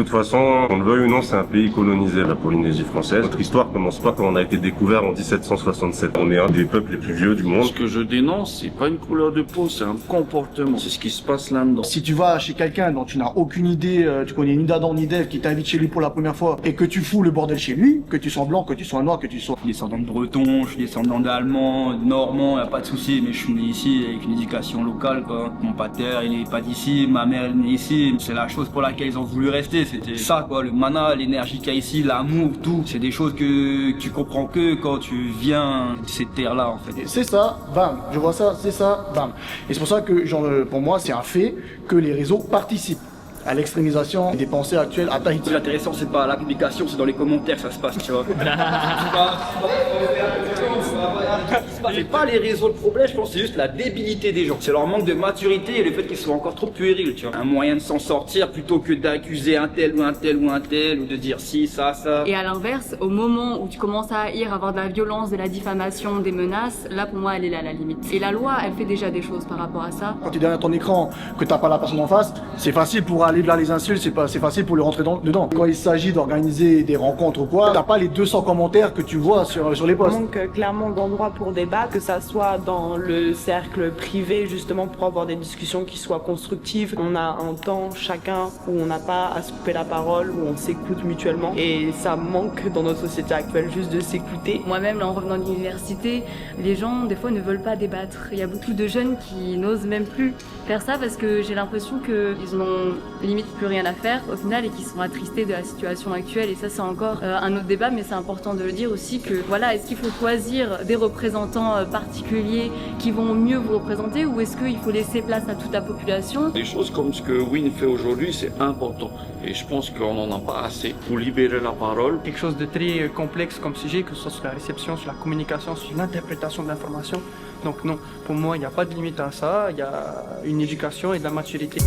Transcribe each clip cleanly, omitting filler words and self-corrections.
toute façon, on le veuille ou non, c'est un pays colonisé, la Polynésie française. Notre histoire commence pas quand on a été découvert en 1767. On est un des peuples les plus vieux du monde. Ce que je dénonce, c'est pas une couleur de peau, c'est un comportement. C'est ce qui se passe là-dedans. Si tu vas chez quelqu'un dont tu n'as aucune idée, tu connais ni d'Adam ni d'Ève, qui t'invite chez lui pour la première fois, et que tu fous le bordel chez lui, que tu sois blanc, que tu sois noir, que tu sois... Je suis descendant de breton, je suis descendant d'allemand, de normand, y a pas de souci, mais je suis né ici avec une éducation locale, quoi. Mon pater, il est pas d'ici, ma mère, elle est née ici. C'est la chose pour laquelle ils ont voulu rester, c'était ça, quoi. Le mana, l'énergie qu'il y a ici, l'amour, tout. C'est des choses que tu comprends que quand tu viens de cette terre-là, en fait. C'est ça, bam, je vois ça, c'est ça, bam. Et c'est pour ça que, pour moi, c'est un fait que les réseaux participent à l'extrémisation des pensées actuelles à Tahiti. Ce qui est intéressant, c'est pas la publication, c'est dans les commentaires que ça se passe, tu vois. C'est pas les réseaux le problème, je pense, c'est juste la débilité des gens. C'est leur manque de maturité et le fait qu'ils soient encore trop puérils, tu vois. Un moyen de s'en sortir plutôt que d'accuser un tel ou un tel ou un tel ou de dire si, ça. Et à l'inverse, au moment où tu commences à haïr, avoir de la violence, de la diffamation, des menaces, là pour moi elle est là la limite. Et la loi, elle fait déjà des choses par rapport à ça. Quand tu es derrière ton écran, que t'as pas la personne en face, c'est facile pour aller vers les insultes, c'est facile pour le rentrer dedans. Quand il s'agit d'organiser des rencontres ou quoi, t'as pas les 200 commentaires que tu vois sur les posts. Il manque clairement d'endroits pour débattre, que ça soit dans le cercle privé, justement pour avoir des discussions qui soient constructives. On a un temps chacun où on n'a pas à se couper la parole, où on s'écoute mutuellement. Et ça manque dans notre société actuelle, juste de s'écouter. Moi-même, là, en revenant de l'université, les gens, des fois, ne veulent pas débattre. Il y a beaucoup de jeunes qui n'osent même plus faire ça parce que j'ai l'impression qu'ils n'ont limite plus rien à faire au final et qu'ils sont attristés de la situation actuelle. Et ça, c'est encore un autre débat, mais c'est important de le dire aussi que, voilà, est-ce qu'il faut choisir des représentants particuliers qui vont mieux vous représenter ou est-ce qu'il faut laisser place à toute la population? Des choses comme ce que Win fait aujourd'hui, c'est important. Et je pense qu'on n'en a pas assez pour libérer la parole. Quelque chose de très complexe comme sujet, que ce soit sur la réception, sur la communication, sur l'interprétation de l'information. Donc non, pour moi, il n'y a pas de limite à ça, il y a une éducation et de la maturité.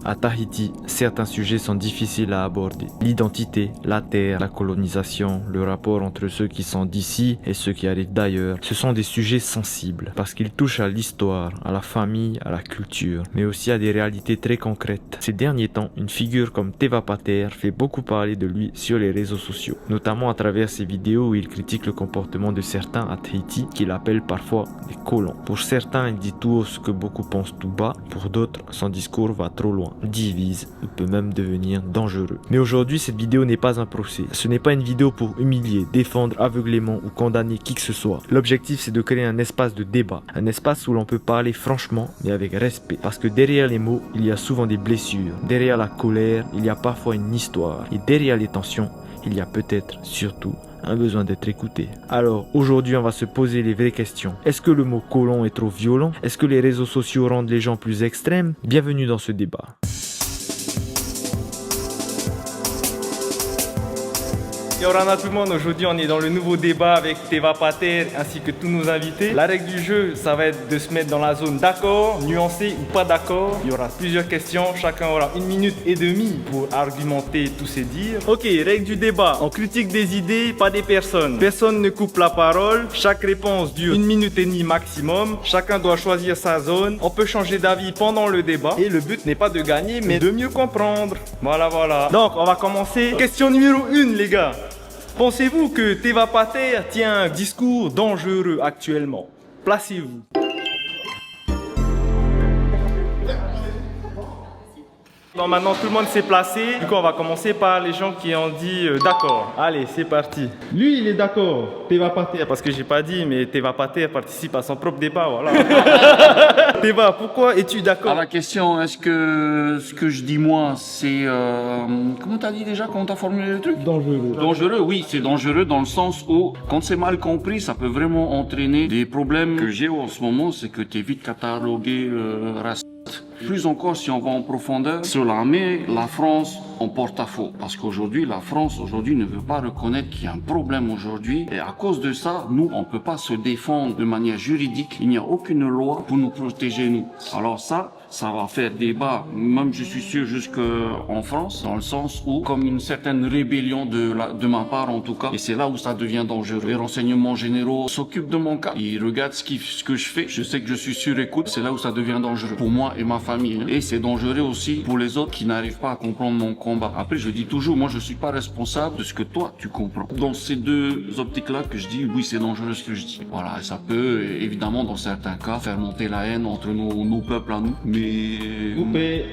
À Tahiti, certains sujets sont difficiles à aborder. L'identité, la terre, la colonisation, le rapport entre ceux qui sont d'ici et ceux qui arrivent d'ailleurs, ce sont des sujets sensibles parce qu'ils touchent à l'histoire, à la famille, à la culture, mais aussi à des réalités très concrètes. Ces derniers temps, une figure comme Teva Pater fait beaucoup parler de lui sur les réseaux sociaux, notamment à travers ses vidéos où il critique le comportement de certains à Tahiti qu'il appelle parfois des colons. Pour certains, il dit tout haut ce que beaucoup pensent tout bas, pour d'autres, son discours va trop loin, divise ou peut même devenir dangereux. Mais aujourd'hui, cette vidéo n'est pas un procès. Ce n'est pas une vidéo pour humilier, défendre aveuglément ou condamner qui que ce soit. L'objectif, c'est de créer un espace de débat, un espace où l'on peut parler franchement mais avec respect. Parce que derrière les mots, il y a souvent des blessures. Derrière la colère, il y a parfois une histoire. Et derrière les tensions, il y a peut-être, surtout, un besoin d'être écouté. Alors, aujourd'hui, on va se poser les vraies questions. Est-ce que le mot colon est trop violent? Est-ce que les réseaux sociaux rendent les gens plus extrêmes? Bienvenue dans ce débat. Yorana tout le monde, aujourd'hui on est dans le nouveau débat avec Teva Pater ainsi que tous nos invités. La règle du jeu, ça va être de se mettre dans la zone d'accord, nuancé ou pas d'accord. Il y aura plusieurs questions, chacun aura 1 minute et demie pour argumenter tous ses dires. Ok, règle du débat, on critique des idées, pas des personnes. Personne ne coupe la parole, chaque réponse dure 1 minute et demie maximum. Chacun doit choisir sa zone, on peut changer d'avis pendant le débat. Et le but n'est pas de gagner, mais de mieux comprendre. Voilà. Donc on va commencer. Question numéro 1 les gars. Pensez-vous que Teva Pater tient un discours dangereux actuellement? Placez-vous. Bon, maintenant tout le monde s'est placé. Du coup, on va commencer par les gens qui ont dit d'accord. Allez, c'est parti. Lui, il est d'accord. Teva Pater, parce que j'ai pas dit, mais Teva Pater participe à son propre débat, voilà. Teva, pourquoi es-tu d'accord? À la question, est-ce que ce que je dis moi, c'est... comment t'as dit déjà? Comment t'as formulé le truc? Dangereux. Dangereux, oui, c'est dangereux dans le sens où, quand c'est mal compris, ça peut vraiment entraîner des problèmes que j'ai en ce moment, c'est que t'es vite catalogué raciste. Plus encore si on va en profondeur, sur l'armée, la France en porte-à-faux. Parce qu'aujourd'hui, la France aujourd'hui ne veut pas reconnaître qu'il y a un problème aujourd'hui. Et à cause de ça, nous, on ne peut pas se défendre de manière juridique. Il n'y a aucune loi pour nous protéger, nous. Alors ça va faire débat, même je suis sûr jusqu'en France, dans le sens où, comme une certaine rébellion de ma part en tout cas, et c'est là où ça devient dangereux. Les renseignements généraux s'occupent de mon cas, ils regardent ce que je fais, je sais que je suis sur écoute, c'est là où ça devient dangereux pour moi et ma famille. Et c'est dangereux aussi pour les autres qui n'arrivent pas à comprendre mon combat. Après, je dis toujours, moi je suis pas responsable de ce que toi tu comprends. Dans ces deux optiques-là que je dis, oui c'est dangereux ce que je dis. Voilà, et ça peut évidemment dans certains cas faire monter la haine entre nos peuples à nous, mais Coupé.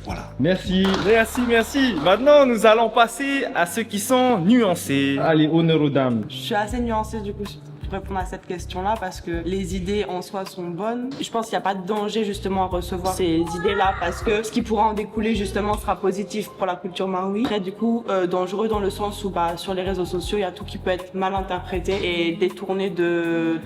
voilà. Merci. Merci. Maintenant, nous allons passer à ceux qui sont nuancés. Allez, honneur aux dames. Je suis assez nuancée du coup pour répondre à cette question-là parce que les idées en soi sont bonnes. Je pense qu'il n'y a pas de danger justement à recevoir ces idées-là parce que ce qui pourra en découler justement sera positif pour la culture maoui. Après du coup dangereux dans le sens où sur les réseaux sociaux il y a tout qui peut être mal interprété et détourné de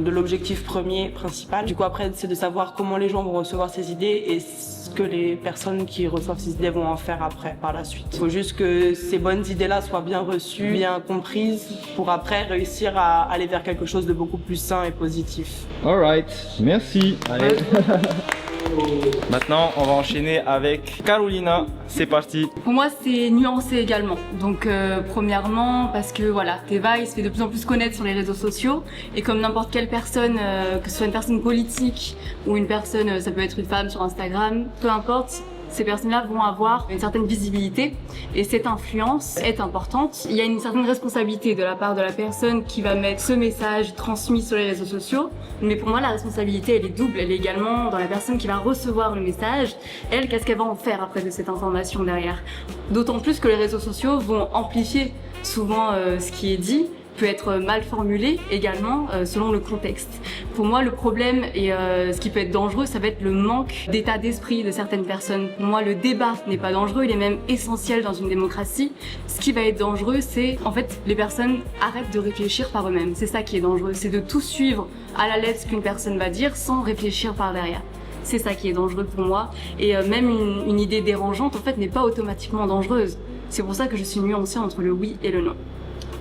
l'objectif principal. Du coup après c'est de savoir comment les gens vont recevoir ces idées et ce que les personnes qui reçoivent ces idées vont en faire après par la suite. Il faut juste que ces bonnes idées-là soient bien reçues, bien comprises pour après réussir à aller vers quelque chose de beaucoup plus sain et positif. Alright, merci. Allez. Maintenant, on va enchaîner avec Carolina. C'est parti. Pour moi, c'est nuancé également. Donc, premièrement, parce que voilà, Teva, il se fait de plus en plus connaître sur les réseaux sociaux. Et comme n'importe quelle personne, que ce soit une personne politique ou une personne, ça peut être une femme sur Instagram, peu importe, ces personnes-là vont avoir une certaine visibilité et cette influence est importante. Il y a une certaine responsabilité de la part de la personne qui va mettre ce message transmis sur les réseaux sociaux. Mais pour moi, la responsabilité, elle est double. Elle est également dans la personne qui va recevoir le message. Elle, qu'est-ce qu'elle va en faire après de cette information derrière? D'autant plus que les réseaux sociaux vont amplifier souvent ce qui est dit, peut être mal formulé également selon le contexte. Pour moi, le problème et ce qui peut être dangereux, ça va être le manque d'état d'esprit de certaines personnes. Pour moi, le débat n'est pas dangereux, il est même essentiel dans une démocratie. Ce qui va être dangereux, c'est en fait les personnes arrêtent de réfléchir par eux-mêmes. C'est ça qui est dangereux, c'est de tout suivre à la lettre ce qu'une personne va dire sans réfléchir par derrière. C'est ça qui est dangereux pour moi. Et même une idée dérangeante, en fait, n'est pas automatiquement dangereuse. C'est pour ça que je suis nuancée entre le oui et le non.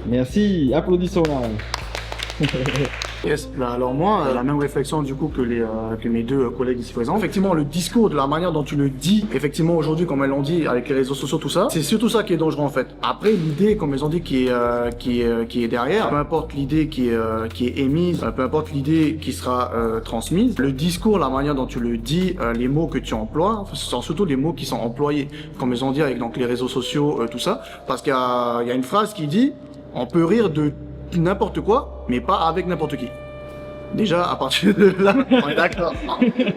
Merci, applaudissons-la. Yes. Alors moi, la même réflexion du coup que mes deux collègues ici présents. Effectivement, le discours, de la manière dont tu le dis, effectivement aujourd'hui, comme elles l'ont dit, avec les réseaux sociaux, tout ça, c'est surtout ça qui est dangereux en fait. Après, l'idée, comme elles ont dit, qui est derrière, peu importe l'idée qui est émise, peu importe l'idée qui sera transmise, le discours, la manière dont tu le dis, les mots que tu emploies, ce sont surtout les mots qui sont employés, comme elles ont dit avec donc les réseaux sociaux, tout ça, parce qu'il y a une phrase qui dit, on peut rire de n'importe quoi, mais pas avec n'importe qui. Déjà, à partir de là, on est d'accord.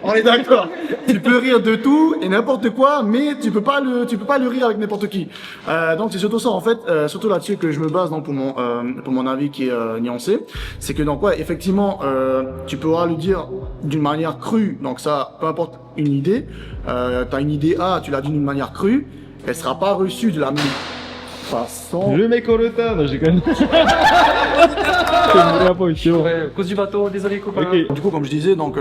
On est d'accord. Tu peux rire de tout et n'importe quoi, mais tu peux pas le rire avec n'importe qui. Donc c'est surtout ça en fait, surtout là-dessus que je me base donc pour mon avis qui est nuancé. C'est que donc ouais, effectivement, tu pourras le dire d'une manière crue. Donc ça, peu importe une idée, t'as une idée A, tu l'as dit d'une manière crue, elle sera pas reçue de la même façon. Le mec en retard, non, j'ai quand même. Cause du bateau, désolé copain. Ok. Du coup, comme je disais, donc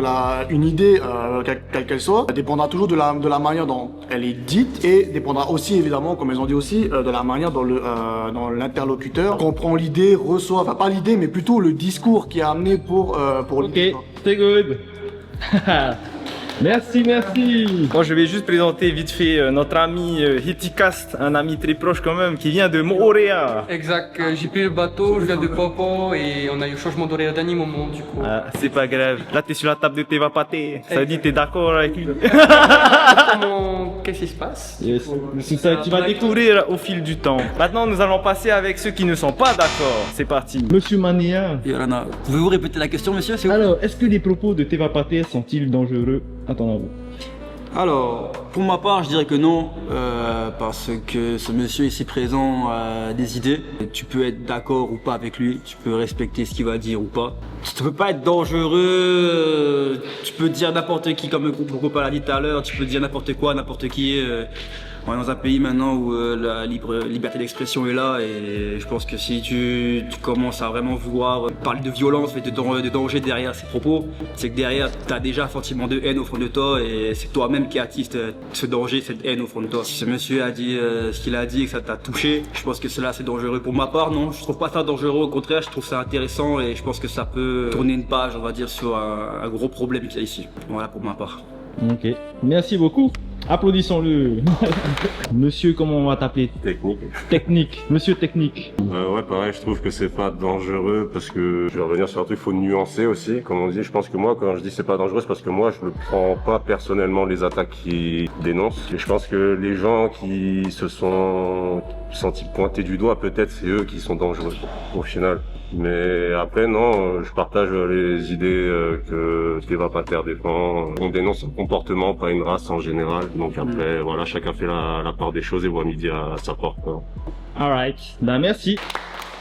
une idée, quelle qu'elle soit, dépendra toujours de la manière dont elle est dite et dépendra aussi, évidemment, comme ils ont dit aussi, de la manière dont l'interlocuteur comprend l'idée, reçoit, enfin pas l'idée, mais plutôt le discours qui est amené pour l'idée. Ok, c'est good. Merci. Moi, je vais juste présenter vite fait notre ami Hitikast, un ami très proche quand même, qui vient de Moorea. Exact, j'ai pris le bateau, je viens de Popo et on a eu changement d'horaire d'un moment du coup. Ah, c'est pas grave. Là, t'es sur la table de Teva Paté. Ça dit, t'es d'accord avec lui. Qu'est-ce qui se passe? Yes. C'est ça, tu vas découvrir au fil du temps. Maintenant, nous allons passer avec ceux qui ne sont pas d'accord. C'est parti. Monsieur Mania. Yorana, pouvez-vous répéter la question, monsieur? Alors, est-ce que les propos de Teva Paté sont-ils dangereux? Attends, vous. Alors, pour ma part, je dirais que non, parce que ce monsieur ici présent a des idées. Tu peux être d'accord ou pas avec lui, tu peux respecter ce qu'il va dire ou pas. Tu ne peux pas être dangereux, tu peux dire n'importe qui, comme mon copain l'a dit tout à l'heure, tu peux dire n'importe quoi, n'importe qui. On est dans un pays maintenant où la liberté d'expression est là et je pense que si tu commences à vraiment vouloir parler de violence et de danger derrière ces propos, c'est que derrière tu as déjà un sentiment de haine au fond de toi et c'est toi-même qui attiste ce danger, cette haine au fond de toi. Si ce monsieur a dit ce qu'il a dit et que ça t'a touché, je pense que cela c'est dangereux. Pour ma part, non, je trouve pas ça dangereux, au contraire, je trouve ça intéressant et je pense que ça peut tourner une page, on va dire, sur un gros problème qu'il y a ici. Voilà pour ma part. Ok, merci beaucoup. Applaudissons-le. Monsieur, comment on va t'appeler? Technique. Technique, monsieur technique. Ouais, pareil, je trouve que c'est pas dangereux parce que, je vais revenir sur un truc, faut nuancer aussi. Comme on dit, je pense que moi, quand je dis c'est pas dangereux, c'est parce que moi, je ne prends pas personnellement les attaques qui dénoncent. Et je pense que les gens qui se sont sentis pointer du doigt, peut-être c'est eux qui sont dangereux au final. Mais après, non, je partage les idées que Teva Pater défend. On dénonce un comportement, pas une race en général. Donc après, voilà, chacun fait la part des choses et voit midi à sa porte. Alright, bah merci.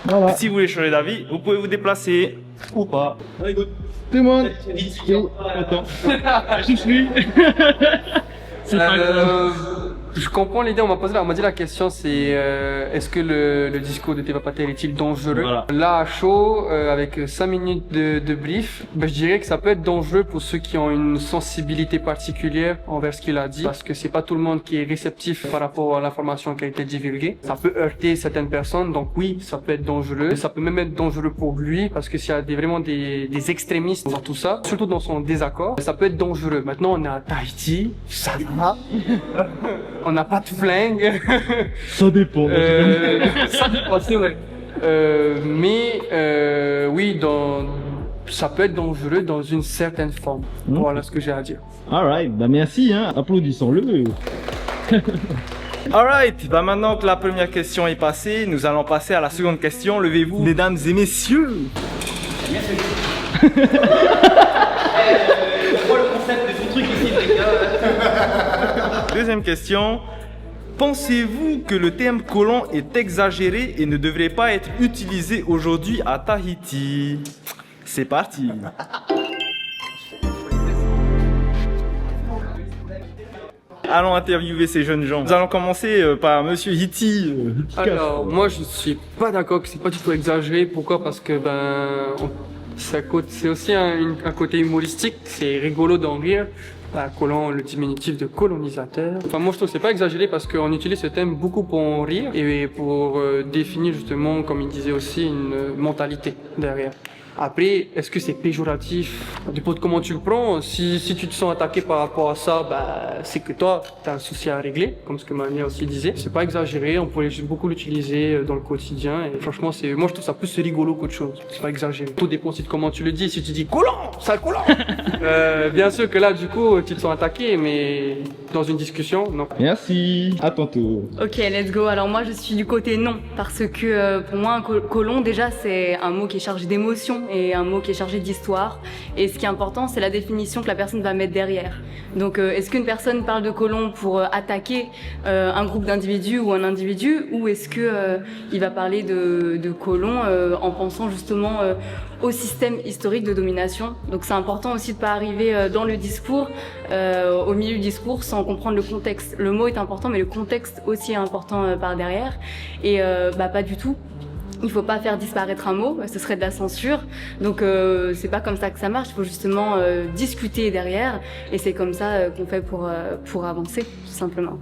Voilà. Si vous voulez changer d'avis, vous pouvez vous déplacer ou pas. Tout le monde. Attends. Je suis. C'est pas grave. Je comprends l'idée, on m'a dit la question c'est est-ce que le discours de Teva Pater est-il dangereux? Voilà. Là à chaud, avec 5 minutes de brief, je dirais que ça peut être dangereux pour ceux qui ont une sensibilité particulière envers ce qu'il a dit, parce que c'est pas tout le monde qui est réceptif par rapport à l'information qui a été divulguée. Ça peut heurter certaines personnes, donc oui, ça peut être dangereux. Ça peut même être dangereux pour lui, parce que s'il y a vraiment des extrémistes dans tout ça, surtout dans son désaccord, ça peut être dangereux. Maintenant on est à Tahiti, ça va. On n'a pas de flingue. Ça dépend. Ça dépend, c'est vrai. Oui, ça peut être dangereux dans une certaine forme. Voilà ce que j'ai à dire. Alright, bah merci, hein. Applaudissons-le. Alright, bah maintenant que la première question est passée, nous allons passer à la seconde question. Levez-vous, mesdames et messieurs. Deuxième question. Pensez-vous que le terme colon est exagéré et ne devrait pas être utilisé aujourd'hui à Tahiti? C'est parti. Allons interviewer ces jeunes gens. Nous allons commencer par Monsieur Hiti. Alors, moi je suis pas d'accord que c'est pas du tout exagéré. Pourquoi? Parce que c'est aussi un côté humoristique, c'est rigolo d'en rire. Colon, le diminutif de colonisateur. Enfin, moi je trouve que c'est pas exagéré parce qu'on utilise ce thème beaucoup pour en rire et pour définir justement, comme il disait aussi, une mentalité derrière. Après, est-ce que c'est péjoratif? Ça dépend de comment tu le prends. Si tu te sens attaqué par rapport à ça, c'est que toi, tu as un souci à régler, comme ce que Mania aussi disait. C'est pas exagéré, on pourrait beaucoup l'utiliser dans le quotidien. Et franchement, moi je trouve ça plus rigolo qu'autre chose. C'est pas exagéré. Tout dépend aussi de comment tu le dis. Si tu dis colon, sale colon, bien sûr que là, du coup, tu te sens attaqué, mais dans une discussion, non. Merci. À ton tour. Ok, let's go. Alors moi, je suis du côté non, parce que pour moi, un colon, déjà, c'est un mot qui est chargé d'émotions et un mot qui est chargé d'histoire. Et ce qui est important, c'est la définition que la personne va mettre derrière. Donc, est-ce qu'une personne parle de colon pour attaquer un groupe d'individus ou un individu, ou est-ce que il va parler de colon en pensant justement au système historique de domination? Donc, c'est important aussi de pas arriver dans le discours, au milieu du discours, sans comprendre le contexte. Le mot est important, mais le contexte aussi est important par derrière. Et pas du tout. Il faut pas faire disparaître un mot, ce serait de la censure. Donc c'est pas comme ça que ça marche, il faut justement discuter derrière et c'est comme ça qu'on fait pour avancer, tout simplement.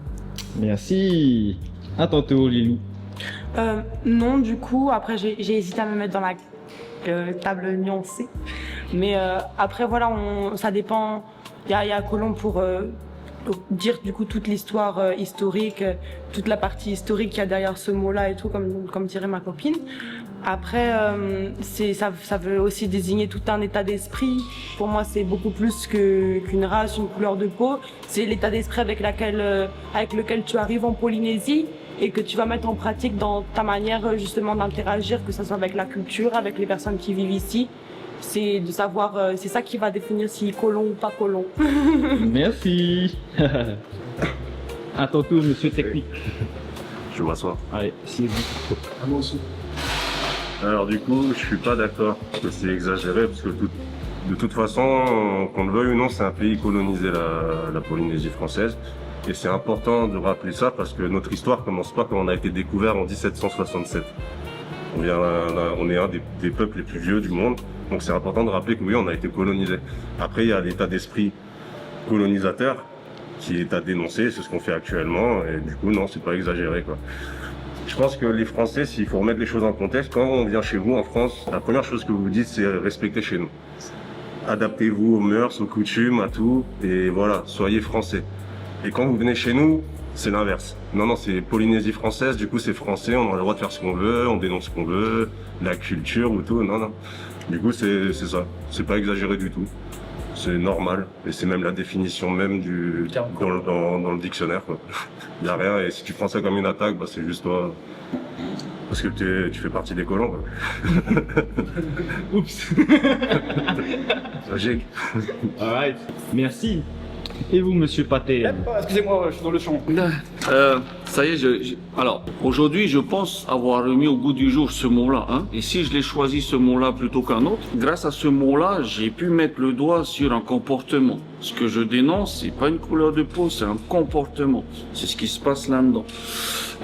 Merci. À ton tour, Lilou. Non, du coup, après j'ai hésité à me mettre dans la table nuancée. Mais après, voilà, ça dépend. Il y a colon pour dire du coup toute l'histoire historique, toute la partie historique qu'il y a derrière ce mot-là et tout, comme dirait ma copine. Après, ça veut aussi désigner tout un état d'esprit. Pour moi, c'est beaucoup plus qu'une race, une couleur de peau. C'est l'état d'esprit avec lequel tu arrives en Polynésie et que tu vas mettre en pratique dans ta manière justement d'interagir, que ce soit avec la culture, avec les personnes qui vivent ici. C'est de savoir, c'est ça qui va définir si colon ou pas colon. Merci. À ton tour, monsieur technique. Je m'assois. Allez, c'est vous. Moi aussi. Alors du coup, je suis pas d'accord que c'est exagéré parce que de toute façon, qu'on le veuille ou non, c'est un pays colonisé, la Polynésie française. Et c'est important de rappeler ça parce que notre histoire commence pas quand on a été découvert en 1767. On est un des peuples les plus vieux du monde, donc c'est important de rappeler que oui, on a été colonisé. Après, il y a l'état d'esprit colonisateur qui est à dénoncer, c'est ce qu'on fait actuellement, et du coup, non, c'est pas exagéré, quoi. Je pense que les Français, s'il faut remettre les choses en contexte, quand on vient chez vous en France, la première chose que vous vous dites, c'est respecter chez nous. Adaptez-vous aux mœurs, aux coutumes, à tout, et voilà, soyez français. Et quand vous venez chez nous, c'est l'inverse. Non, c'est Polynésie française, du coup c'est français, on a le droit de faire ce qu'on veut, on dénonce ce qu'on veut, la culture ou tout, non. Du coup c'est ça, c'est pas exagéré du tout. C'est normal, et c'est même la définition même dans le dictionnaire, quoi. Y a rien, et si tu prends ça comme une attaque, bah c'est juste toi. Parce que tu fais partie des colons, quoi. Oups. Logique. Alright. Merci. Et vous, monsieur Paté? Excusez-moi, je suis dans le champ. Ça y est, alors, aujourd'hui, je pense avoir remis au goût du jour ce mot-là, hein. Et si je l'ai choisi ce mot-là plutôt qu'un autre, grâce à ce mot-là, j'ai pu mettre le doigt sur un comportement. Ce que je dénonce, c'est pas une couleur de peau, c'est un comportement. C'est ce qui se passe là-dedans.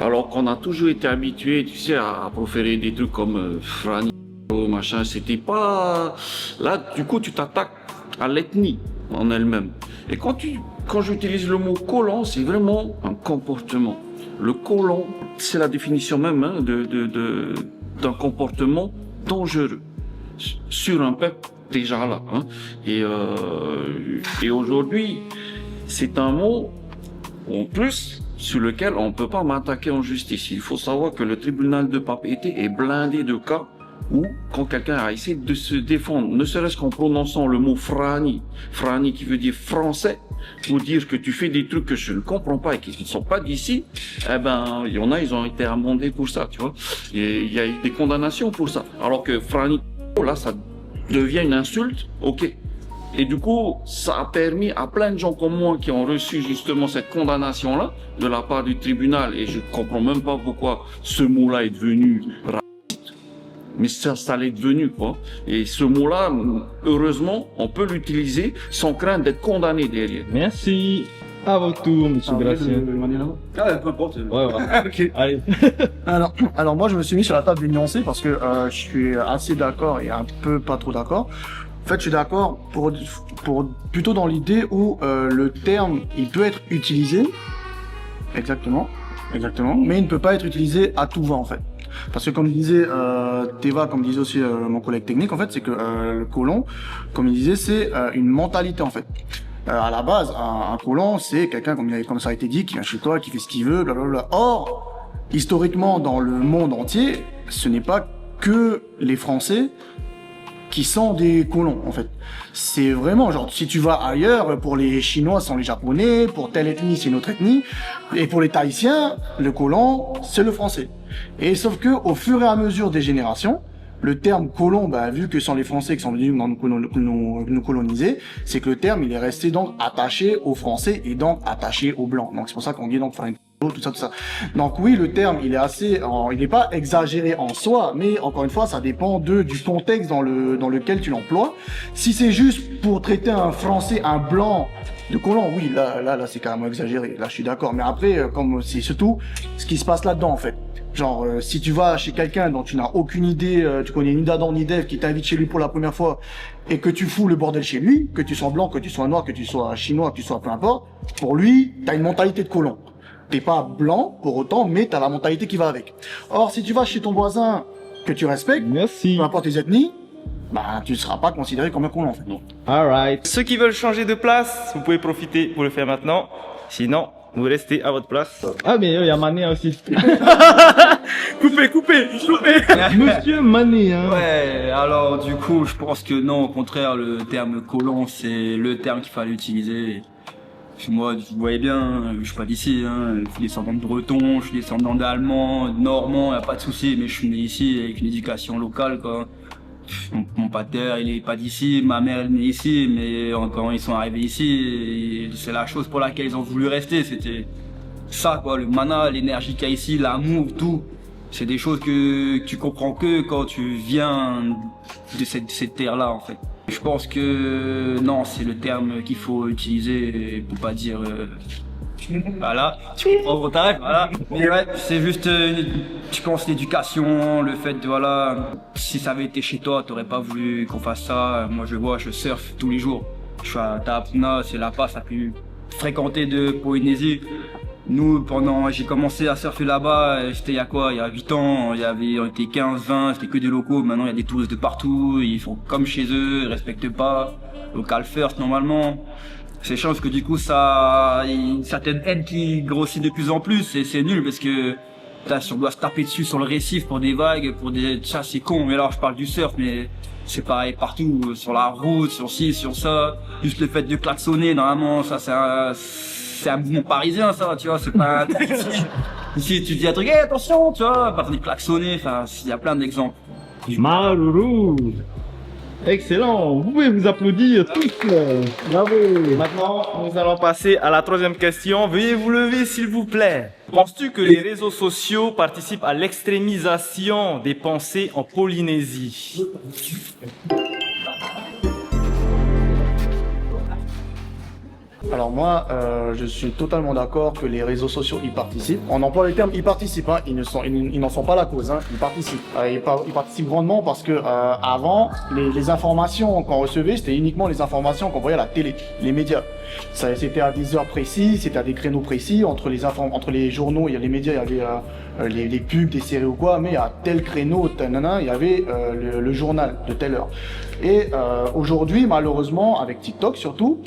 Alors qu'on a toujours été habitué, tu sais, à proférer des trucs comme Frani, machin, c'était pas... Là, du coup, tu t'attaques à l'ethnie en elle-même. Et quand j'utilise le mot colon, c'est vraiment un comportement. Le colon, c'est la définition même hein, d'un comportement dangereux sur un peuple déjà là. Hein. Et aujourd'hui, c'est un mot en plus sur lequel on ne peut pas m'attaquer en justice. Il faut savoir que le tribunal de Papeete est blindé de cas où, quand quelqu'un a essayé de se défendre, ne serait-ce qu'en prononçant le mot frani qui veut dire français, pour dire que tu fais des trucs que je ne comprends pas et qui ne sont pas d'ici, eh ben, il y en a, ils ont été amendés pour ça, tu vois. Et il y a eu des condamnations pour ça. Alors que frani, là, ça devient une insulte, ok. Et du coup, ça a permis à plein de gens comme moi qui ont reçu justement cette condamnation-là de la part du tribunal, et je comprends même pas pourquoi ce mot-là est devenu mais ça l'est devenu, quoi. Et ce mot-là, heureusement, on peut l'utiliser sans crainte d'être condamné derrière. Merci. À votre tour, monsieur Gracien. Peu importe. Ouais. Ok. Allez. Alors moi je me suis mis sur la table des nuancés parce que je suis assez d'accord et un peu pas trop d'accord. En fait, je suis d'accord pour plutôt dans l'idée où le terme il peut être utilisé, exactement, mais il ne peut pas être utilisé à tout va en fait. Parce que comme disait Teva, comme disait aussi mon collègue technique, en fait, c'est que le colon, comme il disait, c'est une mentalité en fait. À la base, un colon, c'est quelqu'un, comme ça a été dit, qui vient chez toi, qui fait ce qu'il veut, blablabla. Or, historiquement, dans le monde entier, ce n'est pas que les Français qui sont des colons, en fait. C'est vraiment, genre, si tu vas ailleurs, pour les Chinois, ce sont les Japonais, pour telle ethnie, c'est une autre ethnie, et pour les Tahitiens, le colon, c'est le Français. Et sauf que, au fur et à mesure des générations, le terme colon, bah, vu que ce sont les Français qui sont venus nous coloniser, c'est que le terme, il est resté donc attaché aux Français et donc attaché aux Blancs. Donc c'est pour ça qu'on dit donc tout ça. Donc oui, le terme, il est assez, il n'est pas exagéré en soi, mais encore une fois, ça dépend du contexte dans lequel tu l'emploies. Si c'est juste pour traiter un Français, un Blanc de colon, oui, là, c'est carrément exagéré. Là, je suis d'accord. Mais après, comme c'est surtout ce qui se passe là-dedans, en fait. Genre, si tu vas chez quelqu'un dont tu n'as aucune idée, tu connais ni d'Adam ni d'Ève, qui t'invite chez lui pour la première fois, et que tu fous le bordel chez lui, que tu sois blanc, que tu sois noir, que tu sois chinois, que tu sois peu importe, pour lui, t'as une mentalité de colon. T'es pas blanc pour autant, mais t'as la mentalité qui va avec. Or, si tu vas chez ton voisin que tu respectes, merci, peu importe tes ethnies, bah, tu ne seras pas considéré comme un colon, en fait. Non. Alright. Ceux qui veulent changer de place, vous pouvez profiter pour le faire maintenant. Sinon, vous restez à votre place. Ah, mais il y a Mané aussi. Coupez. Monsieur Mané, hein. Ouais, alors du coup, je pense que non, au contraire, le terme colon, c'est le terme qu'il fallait utiliser. Moi, vous voyez bien, je suis pas d'ici, hein. Je suis descendant de Breton, je suis descendant d'Allemand, de Normand, y a pas de souci, mais je suis né ici avec une éducation locale, quoi. Mon pater, il est pas d'ici, ma mère elle est née ici, mais quand ils sont arrivés ici, c'est la chose pour laquelle ils ont voulu rester, c'était ça, quoi, le mana, l'énergie qu'il y a ici, l'amour, tout. C'est des choses que tu comprends que quand tu viens de cette terre-là, en fait. Je pense que non, c'est le terme qu'il faut utiliser pour pas dire Voilà, tu comprends mon tarif, voilà. Mais ouais, c'est juste, je pense, l'éducation, le fait de, voilà, si ça avait été chez toi, t'aurais pas voulu qu'on fasse ça. Moi, je surfe tous les jours. Je suis à Tahapuna, c'est la passe la plus fréquentée de Polynésie. Nous, j'ai commencé à surfer là-bas, c'était il y a quoi? Il y a 8 ans, on était 15, 20, c'était que des locaux. Maintenant, il y a des touristes de partout, ils font comme chez eux, ils respectent pas. Local first, normalement. C'est chiant parce que du coup, ça, il y a une certaine haine qui grossit de plus en plus et c'est nul parce que, si on doit se taper dessus sur le récif pour des vagues, ça c'est con. Mais alors, je parle du surf, mais c'est pareil partout, sur la route, sur ci, sur ça. Juste le fait de klaxonner, normalement, ça c'est un mouvement parisien, ça, tu vois, c'est pas un truc ici, tu dis un truc, attention, tu vois, par de klaxonner, enfin, il y a plein d'exemples. Maruru. Excellent, vous pouvez vous applaudir tous. Bravo. Maintenant, nous allons passer à la troisième question. Veuillez vous lever, s'il vous plaît. Penses-tu que les réseaux sociaux participent à l'extrémisation des pensées en Polynésie? Alors moi, je suis totalement d'accord que les réseaux sociaux y participent. On emploie le terme ils participent, hein. Ils n'en sont pas la cause, hein. Ils participent. Ils participent grandement parce que avant, les informations qu'on recevait, c'était uniquement les informations qu'on voyait à la télé, les médias. C'était à des heures précises, c'était à des créneaux précis. Entre les journaux, il y a les médias, il y avait les pubs, des séries ou quoi, mais à tel créneau, il y avait le journal de telle heure. Et aujourd'hui, malheureusement, avec TikTok surtout,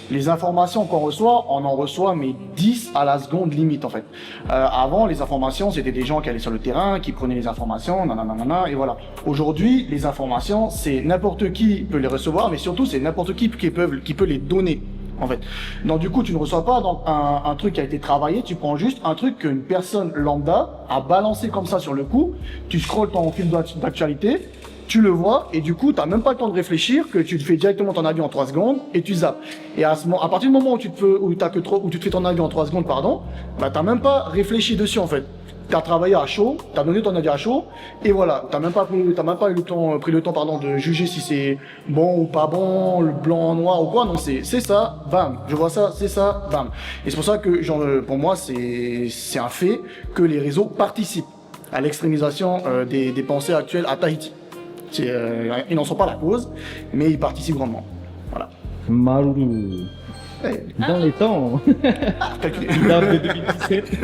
les informations qu'on reçoit, on en reçoit mais 10 à la seconde limite en fait. Avant, les informations, c'était des gens qui allaient sur le terrain, qui prenaient les informations, nanana, et voilà. Aujourd'hui, les informations, c'est n'importe qui peut les recevoir, mais surtout, c'est n'importe qui peut les donner. En fait. Donc du coup, tu ne reçois pas donc, un truc qui a été travaillé, tu prends juste un truc qu'une personne lambda a balancé comme ça sur le coup, tu scrolles ton fil d'actualité, tu le vois et du coup, tu n'as même pas le temps de réfléchir, que tu te fais directement ton avis en 3 secondes et tu zappes. Et à partir du moment où tu te fais ton avis en 3 secondes, pardon, bah, tu n'as même pas réfléchi dessus en fait. Tu as travaillé à chaud, tu as donné ton avis à chaud, et voilà, tu n'as même pas pris le temps de juger si c'est bon ou pas bon, le blanc, noir ou quoi. Non, c'est ça, bam, je vois ça, c'est ça, bam. Et c'est pour ça que, pour moi, c'est un fait que les réseaux participent à l'extrémisation des pensées actuelles à Tahiti. Ils n'en sont pas la cause, mais ils participent grandement. Voilà. Maruru. Dans les temps. Date de 2017.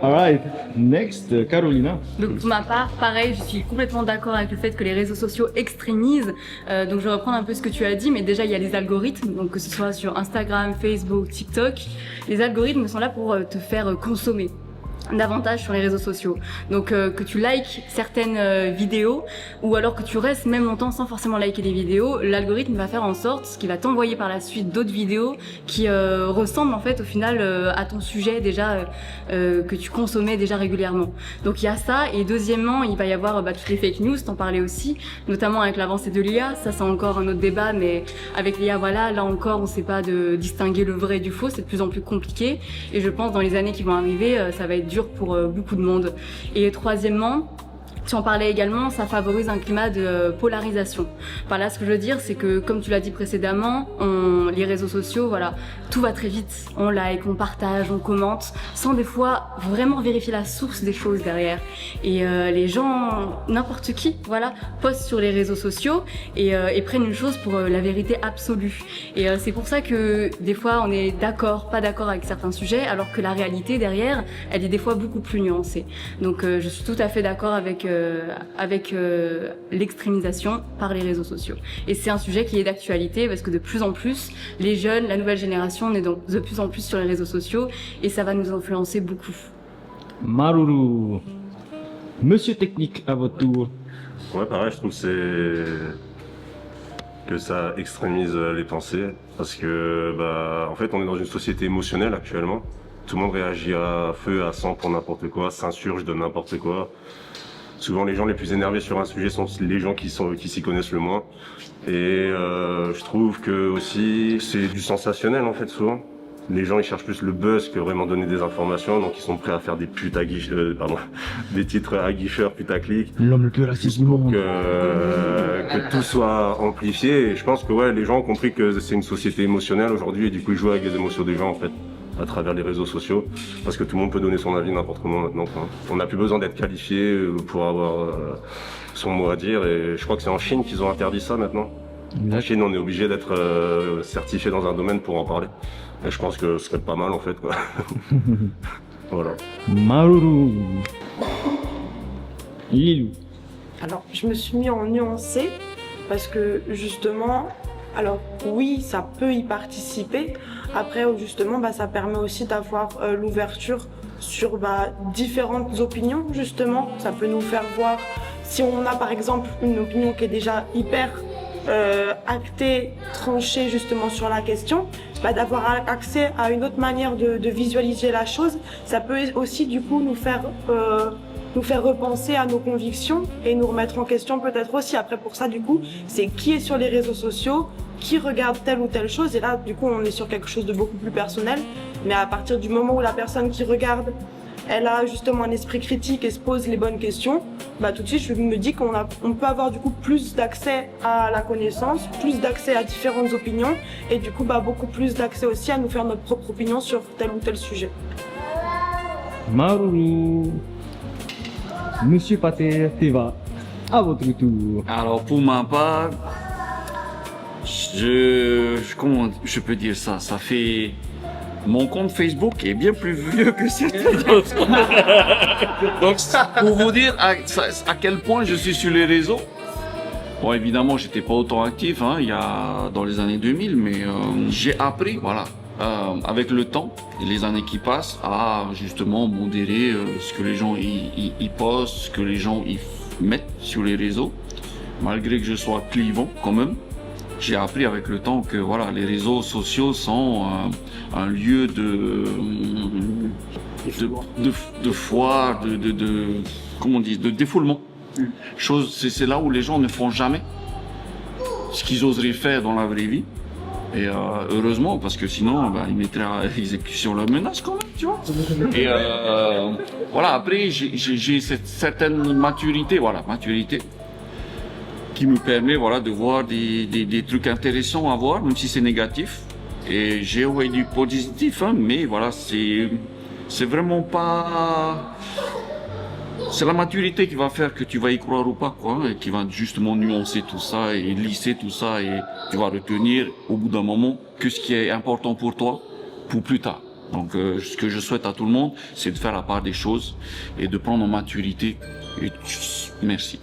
Alright, next, Carolina. Donc pour ma part, pareil, je suis complètement d'accord avec le fait que les réseaux sociaux extrémisent. Donc je vais reprendre un peu ce que tu as dit, mais déjà il y a les algorithmes, donc que ce soit sur Instagram, Facebook, TikTok. Les algorithmes sont là pour te faire consommer davantage sur les réseaux sociaux. Donc que tu likes certaines vidéos ou alors que tu restes même longtemps sans forcément liker des vidéos, l'algorithme va faire en sorte qu'il va t'envoyer par la suite d'autres vidéos qui ressemblent en fait au final à ton sujet déjà que tu consommais déjà régulièrement. Donc il y a ça, et deuxièmement il va y avoir toutes les fake news, t'en parlais aussi, notamment avec l'avancée de l'IA. Ça c'est encore un autre débat, mais avec l'IA voilà, là encore on sait pas de distinguer le vrai du faux, c'est de plus en plus compliqué, et je pense dans les années qui vont arriver ça va être dur pour beaucoup de monde. Et troisièmement, tu en parlais également, ça favorise un climat de polarisation. Par là, ce que je veux dire, c'est que, comme tu l'as dit précédemment, les réseaux sociaux, voilà, tout va très vite. On like, on partage, on commente, sans des fois vraiment vérifier la source des choses derrière. Et les gens, n'importe qui, voilà, postent sur les réseaux sociaux et prennent une chose pour la vérité absolue. Et c'est pour ça que des fois, on est d'accord, pas d'accord avec certains sujets, alors que la réalité derrière, elle est des fois beaucoup plus nuancée. Donc, je suis tout à fait d'accord avec l'extrémisation par les réseaux sociaux. Et c'est un sujet qui est d'actualité parce que de plus en plus, les jeunes, la nouvelle génération, on est donc de plus en plus sur les réseaux sociaux et ça va nous influencer beaucoup. Maruru. Monsieur Technique, à votre tour. Ouais, pareil, je trouve que ça extrémise les pensées parce que, en fait, on est dans une société émotionnelle actuellement. Tout le monde réagit à feu, à sang pour n'importe quoi, s'insurge de n'importe quoi. Souvent, les gens les plus énervés sur un sujet sont les gens qui s'y connaissent le moins. Et je trouve que aussi, c'est du sensationnel en fait souvent. Les gens ils cherchent plus le buzz que vraiment donner des informations, donc ils sont prêts à faire des des titres aguicheurs putaclic. L'homme le plus raciste du monde. que tout soit amplifié. Et je pense que ouais, les gens ont compris que c'est une société émotionnelle aujourd'hui et du coup ils jouent avec les émotions des gens en fait, à travers les réseaux sociaux, parce que tout le monde peut donner son avis n'importe comment maintenant, quoi. On n'a plus besoin d'être qualifié pour avoir son mot à dire, et je crois que c'est en Chine qu'ils ont interdit ça maintenant. En Chine, on est obligé d'être certifié dans un domaine pour en parler. Et je pense que ce serait pas mal en fait, quoi. Voilà. Maruru. Lilou. Alors, je me suis mis en nuancé parce que justement, alors oui, ça peut y participer. Après, justement, ça permet aussi d'avoir l'ouverture sur différentes opinions, justement. Ça peut nous faire voir, si on a par exemple une opinion qui est déjà hyper actée, tranchée justement sur la question, d'avoir accès à une autre manière de visualiser la chose. Ça peut aussi du coup nous faire repenser à nos convictions et nous remettre en question peut-être aussi. Après, pour ça, du coup, c'est qui est sur les réseaux sociaux, qui regarde telle ou telle chose. Et là, du coup, on est sur quelque chose de beaucoup plus personnel. Mais à partir du moment où la personne qui regarde, elle a justement un esprit critique et se pose les bonnes questions, tout de suite, je me dis qu'on peut avoir du coup plus d'accès à la connaissance, plus d'accès à différentes opinions et du coup, beaucoup plus d'accès aussi à nous faire notre propre opinion sur tel ou tel sujet. Maruru. Monsieur Pater, Teva, à votre tour. Alors pour ma part, comment je peux dire ça? Ça fait... Mon compte Facebook est bien plus vieux que certains d'autres. Donc, pour vous dire à quel point je suis sur les réseaux. Bon, évidemment, j'étais pas autant actif, il y a dans les années 2000, mais j'ai appris, voilà, avec le temps et les années qui passent, à justement modérer ce que les gens y postent, ce que les gens y mettent sur les réseaux, malgré que je sois clivant quand même. J'ai appris avec le temps que voilà, les réseaux sociaux sont un lieu de foire, comment on dit, de défoulement. C'est là où les gens ne font jamais ce qu'ils oseraient faire dans la vraie vie. Et heureusement, parce que sinon, ils mettraient à exécution la menace quand même, tu vois. Et voilà, après, j'ai cette certaine maturité, qui me permet de voir des trucs intéressants à voir, même si c'est négatif. Et j'ai du positif, mais voilà, c'est vraiment pas... C'est la maturité qui va faire que tu vas y croire ou pas, quoi, et qui va justement nuancer tout ça et lisser tout ça, et tu vas retenir au bout d'un moment que ce qui est important pour toi, pour plus tard. Donc ce que je souhaite à tout le monde, c'est de faire la part des choses et de prendre en maturité. Et merci.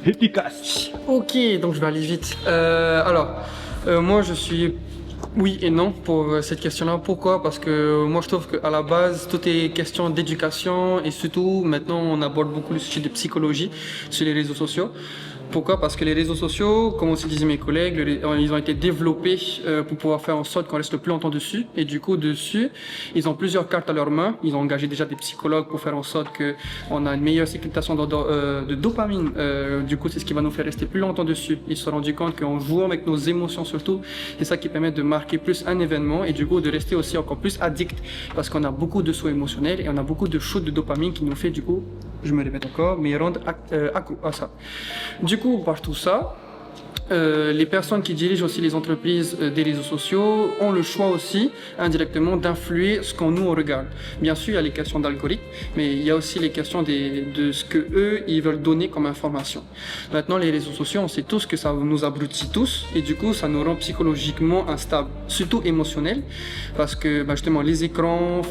Efficace. Ok, donc je vais aller vite. Moi je suis oui et non pour cette question-là. Pourquoi? Parce que moi je trouve qu'à la base tout est question d'éducation et surtout maintenant on aborde beaucoup le sujet de psychologie sur les réseaux sociaux. Pourquoi? Parce que les réseaux sociaux, comme aussi disaient mes collègues, ils ont été développés pour pouvoir faire en sorte qu'on reste le plus longtemps dessus. Et du coup, dessus, ils ont plusieurs cartes à leur main. Ils ont engagé déjà des psychologues pour faire en sorte qu'on a une meilleure sécrétation de dopamine. Du coup, c'est ce qui va nous faire rester plus longtemps dessus. Ils se sont rendus compte qu'en jouant avec nos émotions surtout, c'est ça qui permet de marquer plus un événement et du coup de rester aussi encore plus addict. Parce qu'on a beaucoup de sauts émotionnels et on a beaucoup de shoots de dopamine qui nous fait du coup, je me répète encore, mais rendre accro à ça. Du coup, par tout ça, les personnes qui dirigent aussi les entreprises des réseaux sociaux ont le choix aussi, indirectement, d'influer ce qu'on nous regarde. Bien sûr, il y a les questions d'algorithme, mais il y a aussi les questions de ce que eux ils veulent donner comme information. Maintenant, les réseaux sociaux, on sait tous que ça nous abrutit tous, et du coup, ça nous rend psychologiquement instables, surtout émotionnels, parce que justement, les écrans,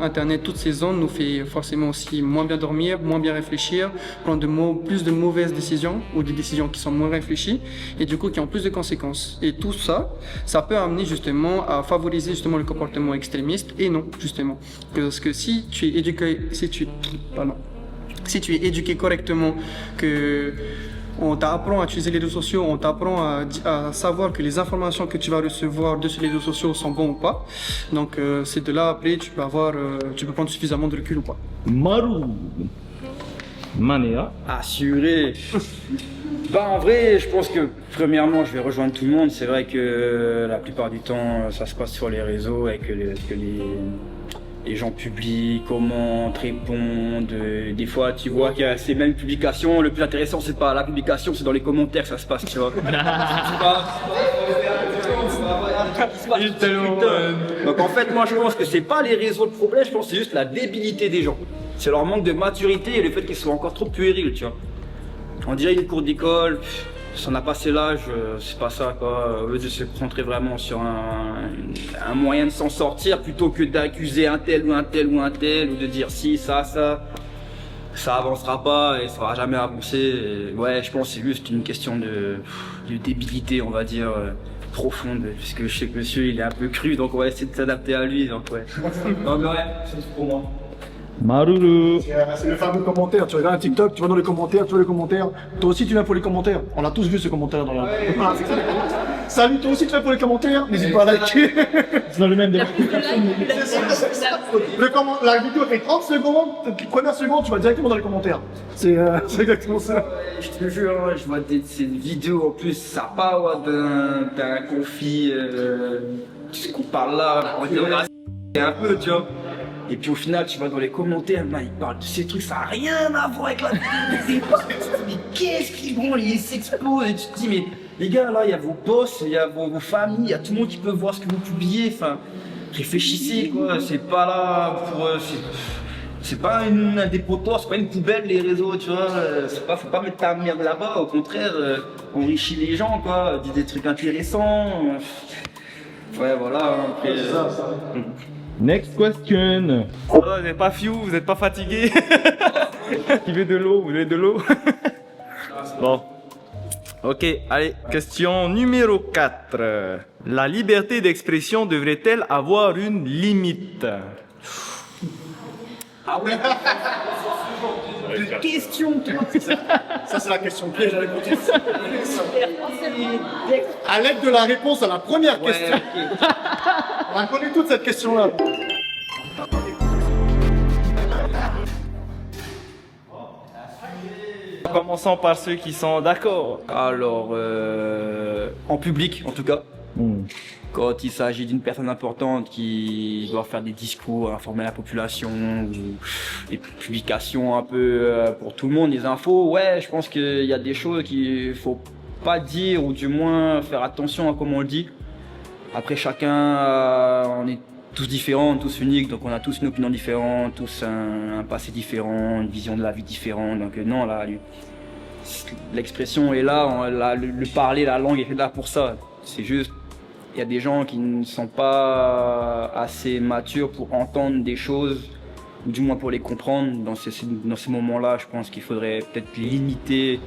Internet, toutes ces ondes nous fait forcément aussi moins bien dormir, moins bien réfléchir, prendre plus de mauvaises décisions ou des décisions qui sont moins réfléchies. Et du coup qui ont plus de conséquences. Et tout ça, ça peut amener justement à favoriser justement le comportement extrémiste et non justement. Parce que si tu es éduqué correctement, que on t'apprend à utiliser les réseaux sociaux, on t'apprend à savoir que les informations que tu vas recevoir de ces réseaux sociaux sont bonnes ou pas. Donc c'est de là après tu peux prendre suffisamment de recul ou pas. Maru. Manea. Assuré. En vrai, je pense que premièrement, je vais rejoindre tout le monde. C'est vrai que la plupart du temps, ça se passe sur les réseaux et que Les gens publient, commentent, répondent. Des fois, tu vois qu'il y a ces mêmes publications. Le plus intéressant, c'est pas la publication, c'est dans les commentaires que ça se passe, tu vois. Donc en fait, moi je pense que c'est pas les réseaux de problème, je pense que c'est juste la débilité des gens. C'est leur manque de maturité et le fait qu'ils soient encore trop puérils, tu vois. On dirait une cour d'école, si on a passé l'âge, c'est pas ça quoi. Au lieu de se concentrer vraiment sur un moyen de s'en sortir plutôt que d'accuser un tel ou un tel ou un tel ou de dire si, ça avancera pas et ça va jamais avancer. Et ouais, je pense que c'est juste une question de débilité, on va dire, profonde, puisque je sais que monsieur il est un peu cru, donc on va essayer de s'adapter à lui, donc ouais. Non mais ouais, c'est tout pour moi. Maruru. C'est le fameux commentaire, tu regardes un TikTok, tu vas dans les commentaires, tu vois les commentaires. Toi aussi tu viens pour les commentaires. On a tous vu ce commentaire dans la... Salut, toi aussi tu viens pour les commentaires. N'hésite pas à liker. C'est dans le même débat. La vidéo fait 30 secondes, première seconde, tu vas directement dans les commentaires. C'est exactement ça. Je te jure, je vois ces vidéos en plus, ça part d'un conflit, ce qu'on parle là, on dirait un peu, tu vois. Et puis au final, tu vas dans les commentaires, là, ils parlent de ces trucs, ça n'a rien à voir avec la vie. Mais qu'est-ce qu'ils vont, ils s'explosent. Et tu te dis, mais les gars, là, il y a vos boss, il y a vos familles, il y a tout le monde qui peut voir ce que vous publiez. Enfin, réfléchissez, quoi. C'est pas là pour. C'est pas un dépotoir, c'est pas une poubelle, les réseaux, tu vois. Faut pas mettre ta merde là-bas, au contraire, enrichis les gens, quoi. Dis des trucs intéressants. Ouais, voilà. Après, Next question. Oh, vous n'êtes pas fiou, vous n'êtes pas fatigué. Qui veut de l'eau, vous voulez de l'eau? Bon. Ok, allez, question numéro 4. La liberté d'expression devrait-elle avoir une limite? Ah ouais. Question. Ça c'est la question piège à l'écouter. À l'aide de la réponse à la première question. Okay. On a connu toute cette question-là. Commençons par ceux qui sont d'accord. Alors, en public en tout cas. Quand il s'agit d'une personne importante qui doit faire des discours, informer la population, ou des publications un peu pour tout le monde, des infos, ouais, je pense qu'il y a des choses qu'il faut pas dire, ou du moins faire attention à comment on le dit. Après chacun, on est tous différents, tous uniques, donc on a tous une opinion différente, tous un passé différent, une vision de la vie différente, donc non, là, l'expression est là, le parler, la langue est là pour ça, c'est juste... Il y a des gens qui ne sont pas assez matures pour entendre des choses, ou du moins pour les comprendre. Dans ces moments-là, je pense qu'il faudrait peut-être limiter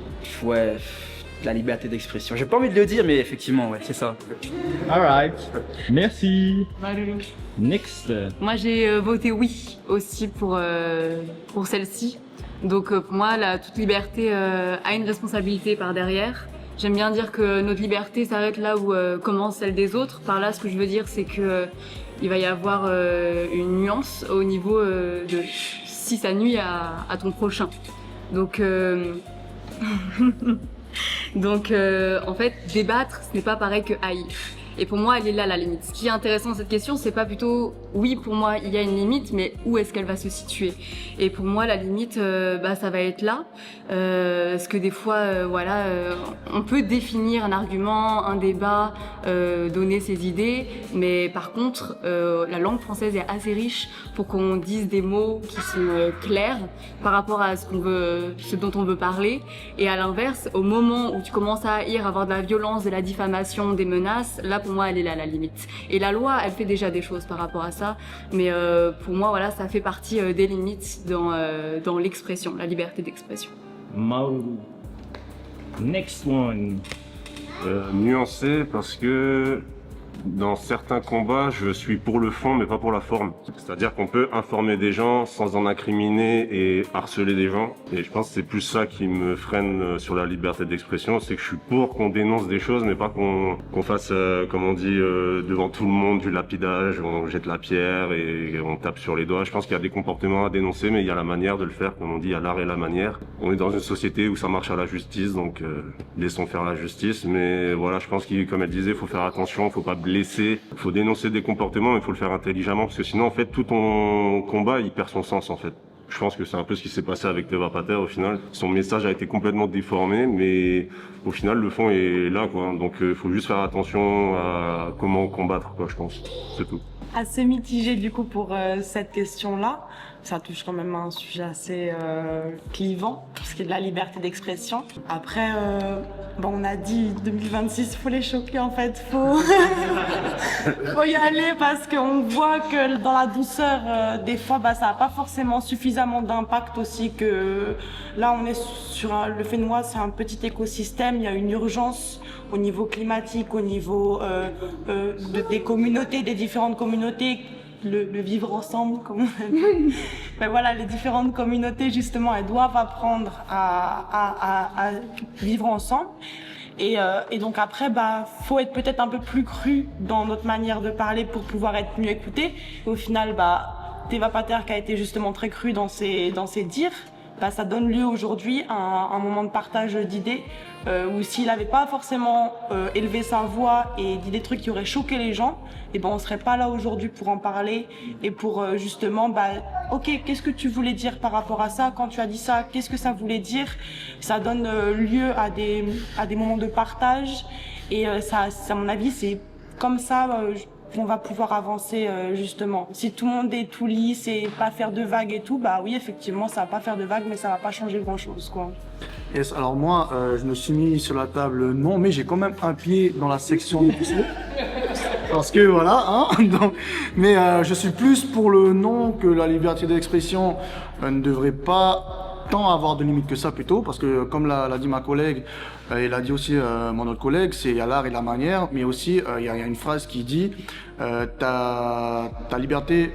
la liberté d'expression. J'ai pas envie de le dire, mais effectivement, ouais, c'est ça. Alright. Merci. Next. Moi, j'ai voté oui aussi pour celle-ci. Donc, pour moi, toute liberté a une responsabilité par derrière. J'aime bien dire que notre liberté s'arrête là où commence celle des autres. Par là, ce que je veux dire, c'est que il va y avoir une nuance au niveau de si ça nuit à ton prochain. Donc, en fait, débattre, ce n'est pas pareil que haïr. Et pour moi, elle est là la limite. Ce qui est intéressant dans cette question, c'est pas plutôt oui, pour moi, il y a une limite, mais où est-ce qu'elle va se situer? Et pour moi, la limite, ça va être là, parce que des fois, on peut définir un argument, un débat, donner ses idées, mais par contre, la langue française est assez riche pour qu'on dise des mots qui sont clairs par rapport à ce dont on veut parler. Et à l'inverse, au moment où tu commences à haïr, avoir de la violence, de la diffamation, des menaces, là pour moi elle est là la limite. Et la loi elle fait déjà des choses par rapport à ça, mais pour moi voilà, ça fait partie des limites dans l'expression, la liberté d'expression. Mauru. Next one. Nuancé parce que dans certains combats, je suis pour le fond mais pas pour la forme. C'est-à-dire qu'on peut informer des gens sans en incriminer et harceler des gens. Et je pense que c'est plus ça qui me freine sur la liberté d'expression, c'est que je suis pour qu'on dénonce des choses mais pas qu'on fasse, comme on dit, devant tout le monde du lapidage, on jette la pierre et on tape sur les doigts. Je pense qu'il y a des comportements à dénoncer mais il y a la manière de le faire, comme on dit, il y a l'art et la manière. On est dans une société où ça marche à la justice, donc laissons faire la justice. Mais voilà, je pense que comme elle disait, il faut faire attention, faut pas blesser. Il faut dénoncer des comportements, mais il faut le faire intelligemment, parce que sinon, en fait, tout ton combat, il perd son sens, en fait. Je pense que c'est un peu ce qui s'est passé avec Teva Pater au final. Son message a été complètement déformé, mais au final, le fond est là, quoi. Donc, il faut juste faire attention à comment combattre, quoi, je pense. C'est tout. Assez mitigé du coup pour cette question-là. Ça touche quand même à un sujet assez clivant, pour ce qui est de la liberté d'expression. Après, on a dit 2026, faut les choquer en fait, faut y aller parce qu'on voit que dans la douceur, des fois, ça n'a pas forcément suffisamment d'impact aussi que là, on est sur le Fénois, c'est un petit écosystème, il y a une urgence au niveau climatique, au niveau des communautés, des différentes communautés. Le vivre ensemble, comme on dit. Ben voilà, les différentes communautés, justement, elles doivent apprendre à vivre ensemble. Et donc après, faut être peut-être un peu plus cru dans notre manière de parler pour pouvoir être mieux écouté. Et au final, Teva Pater, qui a été justement très cru dans ses dires, ça donne lieu aujourd'hui à un moment de partage d'idées où s'il n'avait pas forcément élevé sa voix et dit des trucs qui auraient choqué les gens, on serait pas là aujourd'hui pour en parler et pour justement, ok, qu'est-ce que tu voulais dire par rapport à ça? Quand tu as dit ça, qu'est-ce que ça voulait dire? Ça donne lieu à des moments de partage et ça, à mon avis, c'est comme ça qu'on va pouvoir avancer justement. Si tout le monde est tout lisse et pas faire de vagues et tout, oui, effectivement, ça va pas faire de vagues, mais ça va pas changer grand-chose, quoi. Yes, alors moi, je me suis mis sur la table non, mais j'ai quand même un pied dans la section des puceaux. Parce que voilà, hein. Donc, mais je suis plus pour le non que la liberté d'expression ne devrait pas tant avoir de limites que ça plutôt, parce que comme l'a dit ma collègue, et l'a dit aussi mon autre collègue, c'est il y a l'art et la manière, mais aussi il y a une phrase qui dit ta liberté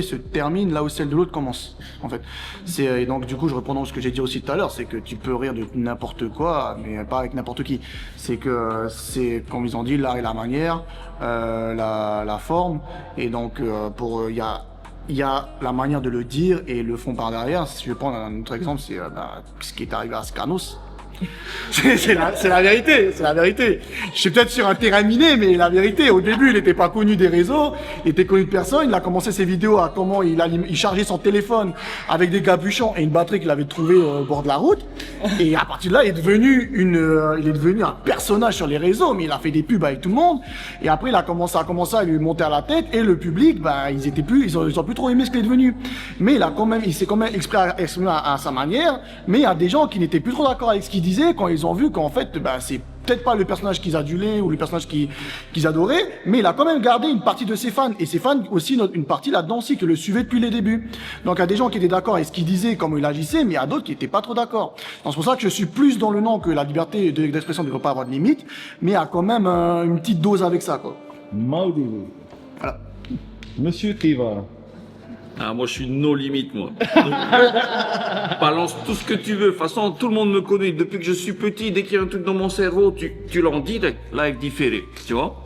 se termine là où celle de l'autre commence, en fait. Et donc du coup je reprends ce que j'ai dit aussi tout à l'heure, c'est que tu peux rire de n'importe quoi, mais pas avec n'importe qui. C'est que c'est comme ils ont dit, l'art et la manière, la forme, et donc il y a la manière de le dire et le fond par derrière. Si je vais prendre un autre exemple, c'est ce qui est arrivé à Scanos. C'est la vérité, c'est la vérité. Je suis peut-être sur un terrain miné, mais la vérité, au début, il n'était pas connu des réseaux, il était connu de personne. Il a commencé ses vidéos à comment il chargeait son téléphone avec des capuchons et une batterie qu'il avait trouvée au bord de la route. Et à partir de là, il est devenu un personnage sur les réseaux, mais il a fait des pubs avec tout le monde. Et après, il a commencé à lui monter à la tête, et le public, ils ont plus trop aimé ce qu'il est devenu. Mais il s'est quand même exprimé à sa manière, mais il y a des gens qui n'étaient plus trop d'accord avec ce qu'il disait quand ils ont vu qu'en fait, c'est peut-être pas le personnage qu'ils adulaient ou le personnage qu'ils adoraient, mais il a quand même gardé une partie de ses fans. Et ses fans aussi, une partie là-dedans aussi, qui le suivaient depuis les débuts. Donc il y a des gens qui étaient d'accord avec ce qu'il disait, comment il agissait, mais il y a d'autres qui étaient pas trop d'accord. Donc c'est pour ça que je suis plus dans le non que la liberté d'expression ne devrait pas avoir de limite, mais il y a quand même une petite dose avec ça, quoi. Maudit. Voilà. Monsieur Teva. Moi, je suis no limite, moi. Balance tout ce que tu veux. De toute façon, tout le monde me connaît. Depuis que je suis petit, dès qu'il y a un truc dans mon cerveau, tu l'en dis, live différé, tu vois.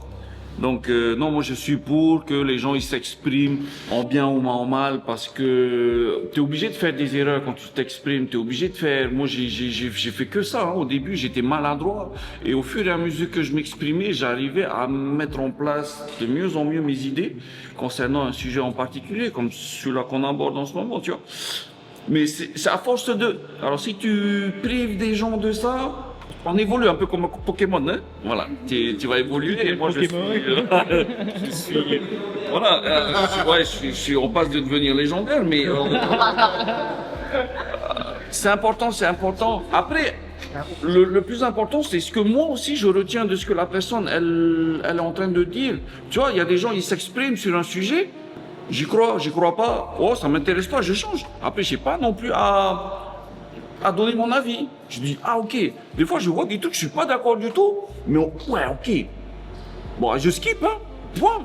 Donc, non, moi, je suis pour que les gens, ils s'expriment en bien ou en mal, parce que t'es obligé de faire des erreurs quand tu t'exprimes. T'es obligé de faire... Moi, j'ai fait que ça, hein. Au début, j'étais maladroit. Et au fur et à mesure que je m'exprimais, j'arrivais à mettre en place de mieux en mieux mes idées concernant un sujet en particulier, comme celui-là qu'on aborde en ce moment, tu vois. Mais c'est à force de... Alors, si tu prives des gens de ça... On évolue un peu comme un Pokémon, hein. Voilà, tu vas évoluer et moi je suis voilà, on passe de devenir légendaire, mais c'est important. Après, le plus important, c'est ce que moi aussi je retiens de ce que la personne elle est en train de dire. Tu vois, il y a des gens, ils s'expriment sur un sujet, j'y crois pas, oh ça m'intéresse pas, je change. Après, je sais pas non plus à donner mon avis. Je dis, ok. Des fois, je vois des trucs, je suis pas d'accord du tout. Mais ouais, ok. Bon, je skip, hein. Point.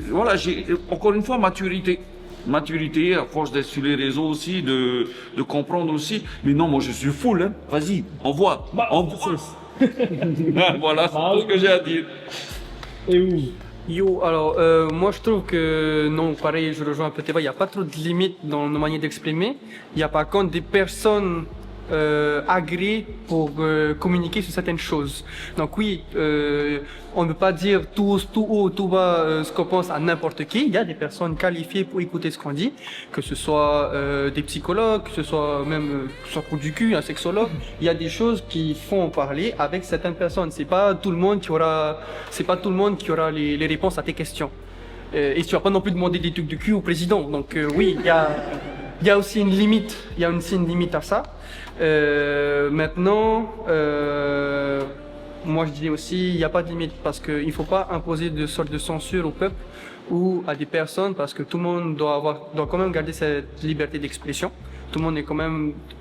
Voilà, j'ai encore une fois maturité. Maturité, à force d'être sur les réseaux aussi, de comprendre aussi. Mais non, moi, je suis full, hein. Vas-y, envoie. Envoie. Voilà, c'est tout ce que j'ai à dire. Et où? Yo, alors moi je trouve que non, pareil, je rejoins un peu Teva, il n'y a pas trop de limites dans nos manières d'exprimer. Il y a par contre des personnes agréés pour communiquer sur certaines choses. Donc oui, on ne peut pas dire tout haut, tout bas ce qu'on pense à n'importe qui. Il y a des personnes qualifiées pour écouter ce qu'on dit, que ce soit des psychologues, que ce soit même que ce soit pour du cul, un sexologue. Il y a des choses qui font parler avec certaines personnes. C'est pas tout le monde qui aura les réponses à tes questions. Et tu vas pas non plus demander des trucs de cul au président. Donc oui, il y a aussi une limite. Il y a aussi une limite à ça. Maintenant, moi je dirais aussi, il n'y a pas de limite parce qu'il ne faut pas imposer de sorte de censure au peuple ou à des personnes parce que tout le monde doit quand même garder cette liberté d'expression. Tout le monde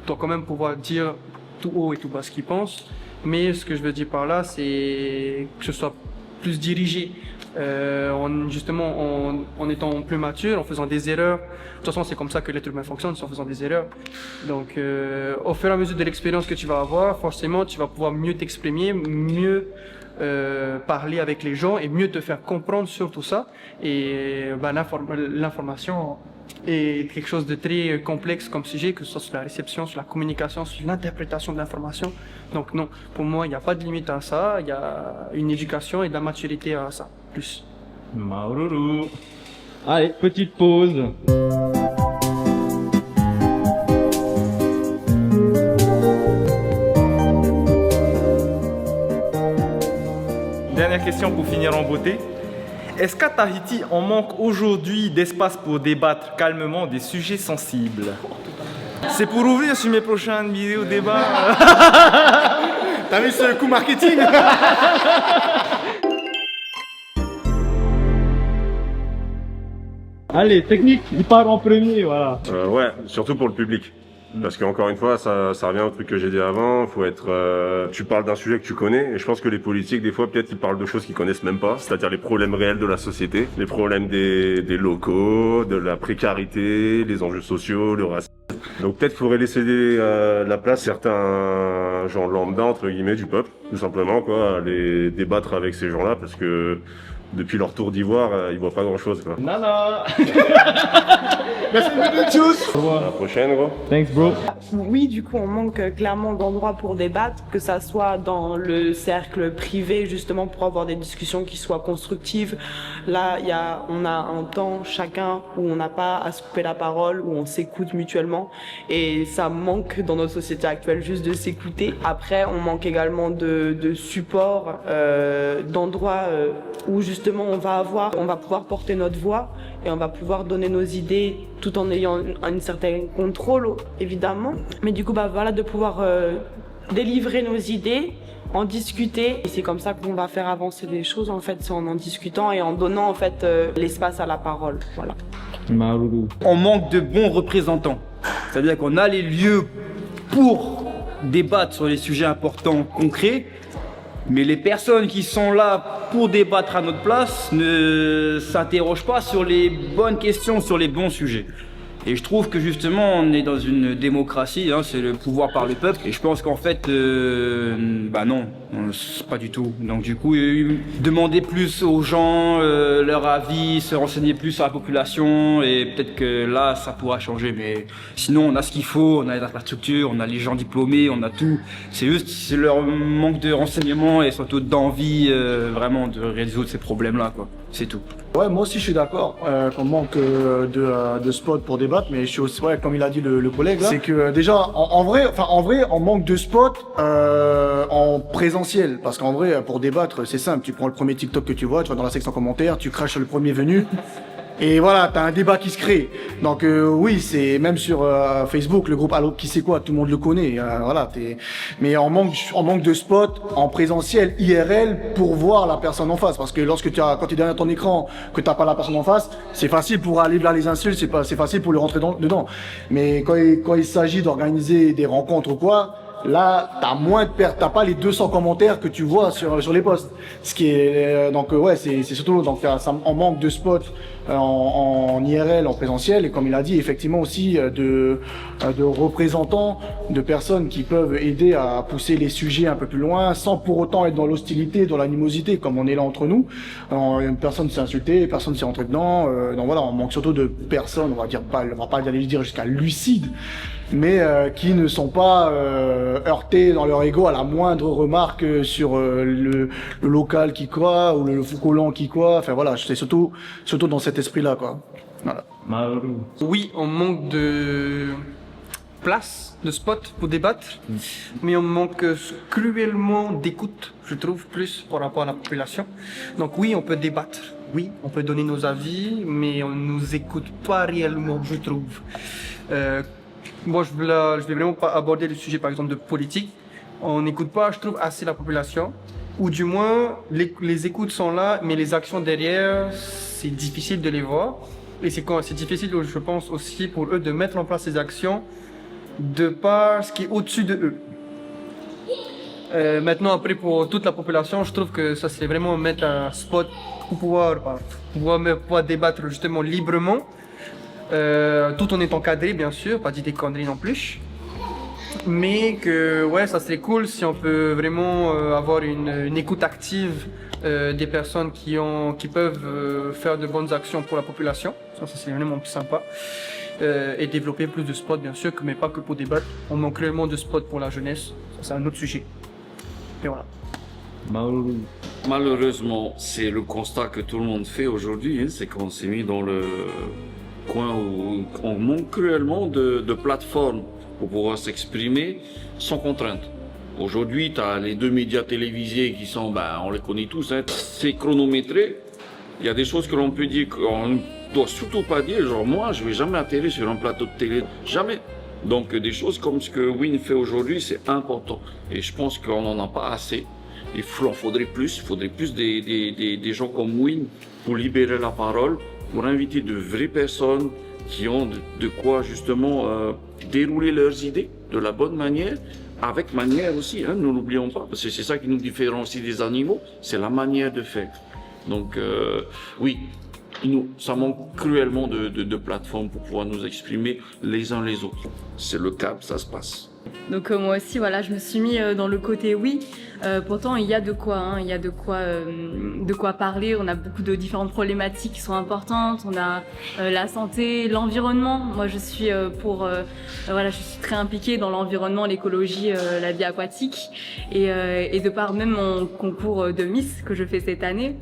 doit quand même pouvoir dire tout haut et tout bas ce qu'il pense. Mais ce que je veux dire par là, c'est que ce soit plus dirigé. En étant plus mature, en faisant des erreurs. De toute façon, c'est comme ça que l'être humain fonctionne, c'est en faisant des erreurs. Donc, au fur et à mesure de l'expérience que tu vas avoir, forcément, tu vas pouvoir mieux t'exprimer, mieux parler avec les gens et mieux te faire comprendre sur tout ça. Et l'information est quelque chose de très complexe comme sujet, que ce soit sur la réception, sur la communication, sur l'interprétation de l'information. Donc non, pour moi, il n'y a pas de limite à ça, il y a une éducation et de la maturité à ça, plus. Maururu. Allez, petite pause. Dernière question pour finir en beauté. Est-ce qu'à Tahiti, on manque aujourd'hui d'espace pour débattre calmement des sujets sensibles? C'est pour ouvrir sur mes prochaines vidéos débats. T'as vu ce coup marketing? Allez, technique, il part en premier, voilà. Ouais, surtout pour le public. Parce qu'encore une fois, ça revient au truc que j'ai dit avant, faut être, tu parles d'un sujet que tu connais, et je pense que les politiques, des fois, peut-être, ils parlent de choses qu'ils connaissent même pas, c'est-à-dire les problèmes réels de la société, les problèmes des locaux, de la précarité, les enjeux sociaux, le racisme. Donc peut-être qu'il faudrait laisser la place à certains gens lambda, entre guillemets, du peuple, tout simplement, quoi, aller débattre avec ces gens-là, parce que depuis leur tour d'ivoire, ils voient pas grand-chose, quoi. Nana. Merci beaucoup tous. À la prochaine, gros. Thanks, bro. Oui, du coup, on manque clairement d'endroits pour débattre, que ça soit dans le cercle privé, justement, pour avoir des discussions qui soient constructives. Là, on a un temps chacun où on n'a pas à se couper la parole, où on s'écoute mutuellement. Et ça manque dans notre société actuelle, juste de s'écouter. Après, on manque également de support, d'endroits où justement on va pouvoir porter notre voix et on va pouvoir donner nos idées tout en ayant un certain contrôle, évidemment. Mais du coup, de pouvoir délivrer nos idées, en discuter. Et c'est comme ça qu'on va faire avancer les choses, en fait, c'est en discutant et en donnant, en fait, l'espace à la parole. Voilà. Maururu. On manque de bons représentants. C'est-à-dire qu'on a les lieux pour débattre sur les sujets importants, concrets, mais les personnes qui sont là pour débattre à notre place ne s'interrogent pas sur les bonnes questions, sur les bons sujets. Et je trouve que justement on est dans une démocratie, hein, c'est le pouvoir par le peuple. Et je pense qu'en fait, non, pas du tout. Donc du coup, demander plus aux gens leur avis, se renseigner plus sur la population, et peut-être que là, ça pourra changer. Mais sinon, on a ce qu'il faut, on a les infrastructures, on a les gens diplômés, on a tout. C'est juste, c'est leur manque de renseignements et surtout d'envie vraiment de résoudre ces problèmes-là, quoi. C'est tout. Ouais, moi aussi je suis d'accord qu'on manque de spots pour débattre, mais je suis aussi, ouais, comme il a dit le collègue là, c'est que déjà en vrai on manque de spots en présentiel, parce qu'en vrai pour débattre c'est simple, tu prends le premier TikTok que tu vois, tu vas dans la section commentaires, tu craches le premier venu. Et voilà, t'as un débat qui se crée. Donc oui, c'est même sur Facebook, le groupe Allo qui sait quoi, tout le monde le connaît. Voilà, mais on manque de spots en présentiel, IRL, pour voir la personne en face. Parce que quand t'es derrière ton écran, que t'as pas la personne en face, c'est facile pour aller vers les insultes, c'est facile pour lui rentrer dedans. Mais quand il s'agit d'organiser des rencontres ou quoi, là, t'as pas les 200 commentaires que tu vois sur les posts. Ce qui est, donc ouais, c'est surtout, donc on manque de spots en IRL, en présentiel, et comme il a dit, effectivement aussi de représentants, de personnes qui peuvent aider à pousser les sujets un peu plus loin, sans pour autant être dans l'hostilité, dans l'animosité, comme on est là entre nous. Personne s'est insulté, personne s'est rentré dedans. Donc voilà, on manque surtout de personnes, on va pas aller dire jusqu'à lucides, mais qui ne sont pas heurtés dans leur ego à la moindre remarque sur le local qui quoi, ou le collant qui quoi. Enfin voilà, c'est surtout dans cet esprit-là, quoi. Voilà. Oui, on manque de place, de spot pour débattre, mais on manque cruellement d'écoute, je trouve, plus par rapport à la population. Donc oui, on peut débattre, oui, on peut donner nos avis, mais on nous écoute pas réellement, je trouve. Moi, je vais vraiment pas aborder le sujet, par exemple, de politique. On n'écoute pas, je trouve, assez la population. Ou du moins, les écoutes sont là, mais les actions derrière, c'est difficile de les voir. Et c'est difficile, je pense, aussi pour eux de mettre en place ces actions de par ce qui est au-dessus de eux. Maintenant, après, pour toute la population, je trouve que ça, c'est vraiment mettre un spot pour pouvoir débattre justement librement. Tout en étant cadré, bien sûr, pas dire des conneries non plus. Mais que, ouais, ça serait cool si on peut vraiment avoir une écoute active des personnes qui peuvent faire de bonnes actions pour la population. Ça c'est vraiment plus sympa. Et développer plus de spots, bien sûr, mais pas que pour débattre. On manque réellement de spots pour la jeunesse. Ça, c'est un autre sujet. Et voilà. Malheureusement, c'est le constat que tout le monde fait aujourd'hui, hein, c'est qu'on s'est mis dans le coin où on manque cruellement de plateformes pour pouvoir s'exprimer sans contrainte. Aujourd'hui, tu as les 2 médias télévisés qui sont, on les connaît tous, hein, c'est chronométré. Il y a des choses que l'on peut dire qu'on ne doit surtout pas dire, genre moi, je vais jamais atterrir sur un plateau de télé, jamais. Donc des choses comme ce que Win fait aujourd'hui, c'est important. Et je pense qu'on n'en a pas assez. Il faudrait plus des gens comme Win pour libérer la parole, pour inviter de vraies personnes qui ont de quoi justement dérouler leurs idées de la bonne manière, avec manière aussi, hein, ne l'oublions pas, parce que c'est ça qui nous différencie des animaux, c'est la manière de faire. Donc oui, ça manque cruellement de plateformes pour pouvoir nous exprimer les uns les autres. C'est le cap, ça se passe. Donc moi aussi, voilà, je me suis mis dans le côté oui. Pourtant, il y a de quoi parler. On a beaucoup de différentes problématiques qui sont importantes. On a la santé, l'environnement. Moi, je suis je suis très impliquée dans l'environnement, l'écologie, la vie aquatique. Et de par même mon concours de Miss que je fais cette année,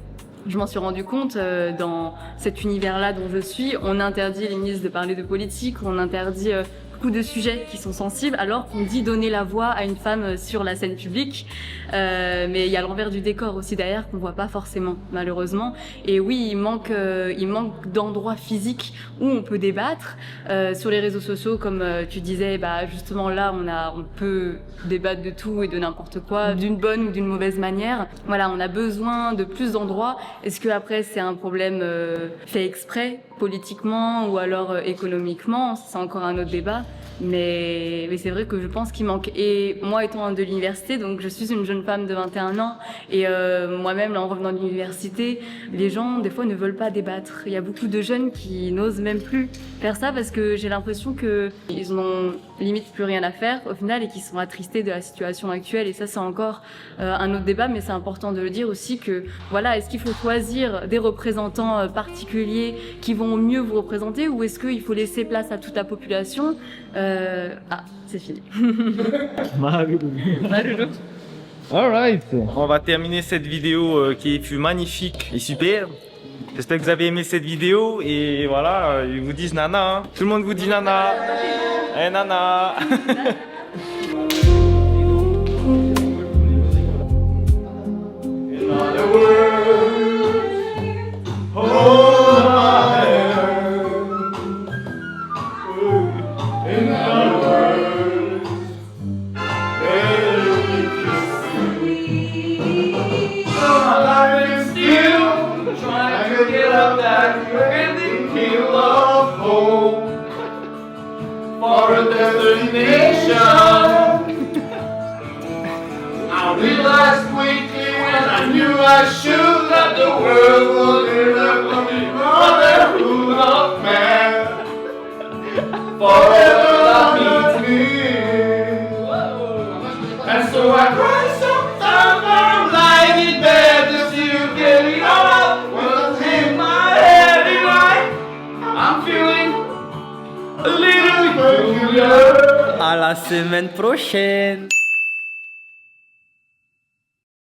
je m'en suis rendu compte dans cet univers-là dont je suis. On interdit les Miss de parler de politique, on interdit beaucoup de sujets qui sont sensibles, alors qu'on dit donner la voix à une femme sur la scène publique. Mais il y a l'envers du décor aussi derrière qu'on voit pas forcément, malheureusement. Et oui, il manque d'endroits physiques où on peut débattre. Sur les réseaux sociaux, comme tu disais, justement là, on peut débattre de tout et de n'importe quoi, d'une bonne ou d'une mauvaise manière. Voilà, on a besoin de plus d'endroits. Est-ce que après c'est un problème fait exprès, politiquement ou alors économiquement? C'est encore un autre débat. Mais c'est vrai que je pense qu'il manque. Et moi, étant de l'université, donc je suis une jeune femme de 21 ans, et moi-même, en revenant de l'université, les gens, des fois, ne veulent pas débattre. Il y a beaucoup de jeunes qui n'osent même plus faire ça parce que j'ai l'impression qu'ils n'ont limite plus rien à faire, au final, et qu'ils sont attristés de la situation actuelle. Et ça, c'est encore un autre débat, mais c'est important de le dire aussi que, voilà, est-ce qu'il faut choisir des représentants particuliers qui vont mieux vous représenter, ou est-ce qu'il faut laisser place à toute la population? C'est fini. Alright. On va terminer cette vidéo qui fut magnifique et super. J'espère que vous avez aimé cette vidéo et voilà, ils vous disent nana. Hein. Tout le monde vous dit nana. Eh nana. For a destination, I realized quickly when I knew I should that the world would be left for me. adieu. À la semaine prochaine.